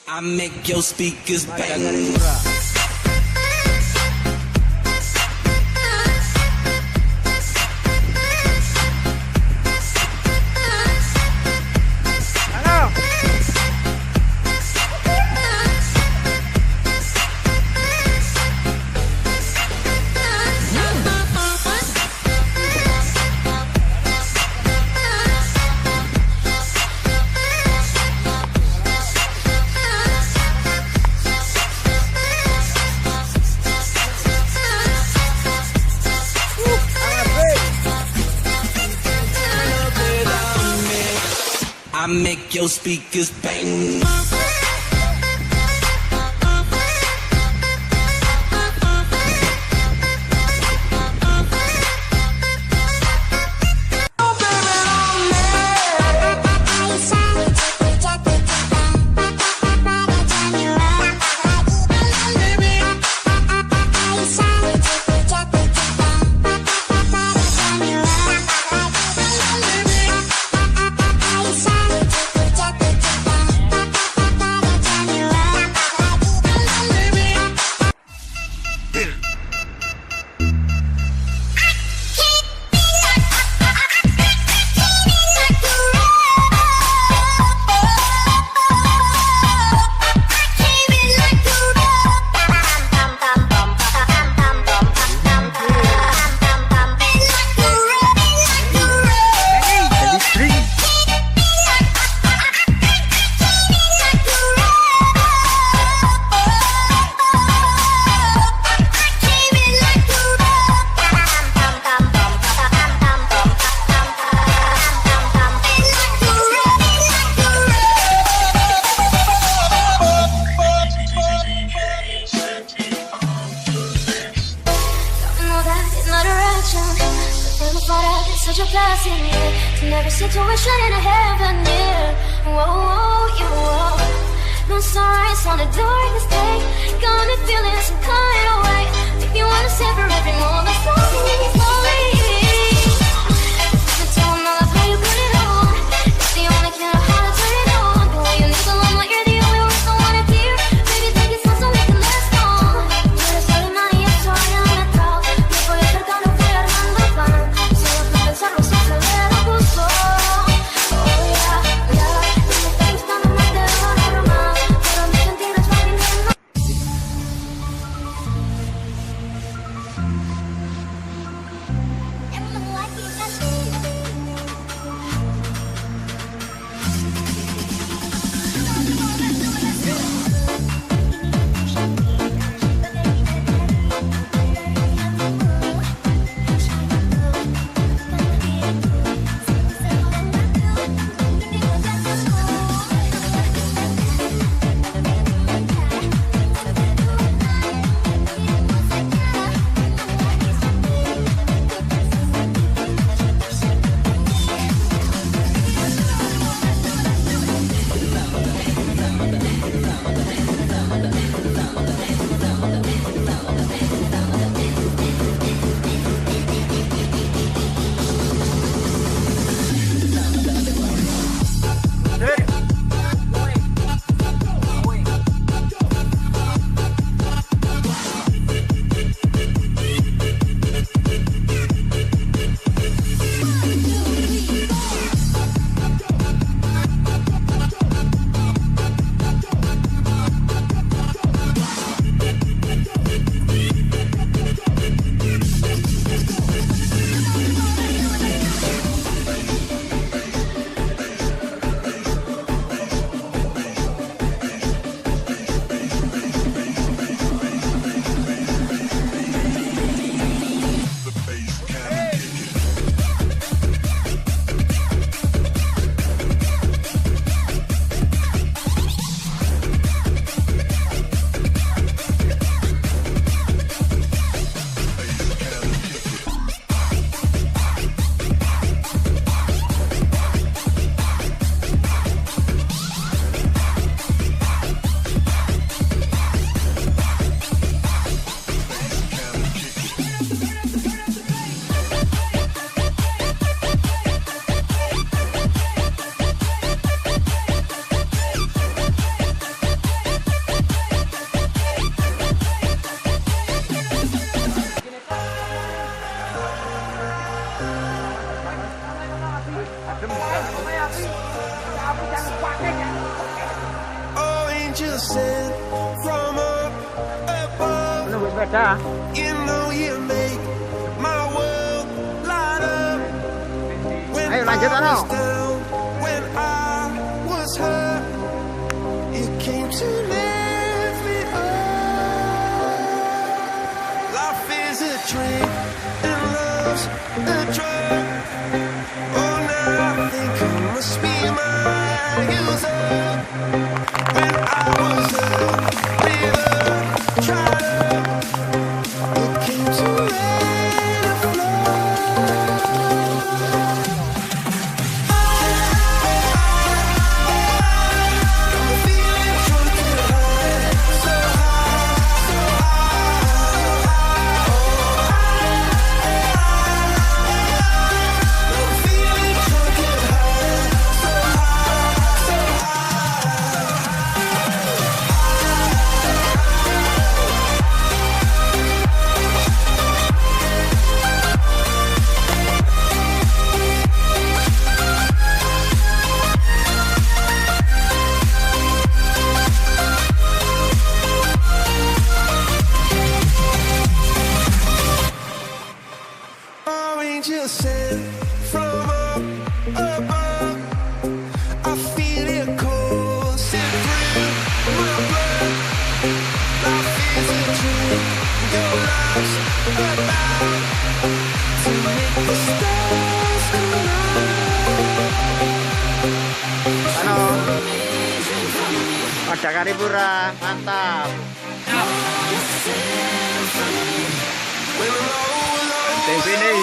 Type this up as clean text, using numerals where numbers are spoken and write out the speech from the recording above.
I make your speakers bang. Madakaripura. I make your speakers bang. Such a blessing, yeah. To never situation in a heaven, yeah. Whoa, you, whoa. No sunrise on the darkest day. Got me feeling some kind of way. Make me wanna savor every moment. Slowly, slowly. Listen to all of how you put it on. It's the only key to how to turn it on. The way you need the limelight, you're the only one I wanna hear. Baby, take it slow so we can last on. You're sorry, money, it's so I am at all. Me voy acercando, voy armando pan. Pensarlo sin saber abuso. Oh yeah, yeah. Me está gustando más de lo normal, pero mis sentidos van viniendo. angel sent from up above. Menunggu sepeda. You know you make my world light up. When Ayo lanjut, I ano? was down, when I was hurt, you came to lift me up. Life is a dream and love's a drug. Oh, now I think I must be my user. When I was a river dried up, you came to let it flow. I'm feeling drunk and high, so high, so high. I'm feeling drunk and high, so high, so high. Angel sent from up above. I feel it coursing through my blood. Life is a dream. Your love's about to make the stars come Ano? Madakaripura, mantap. when I'm low, low, Sampai sini.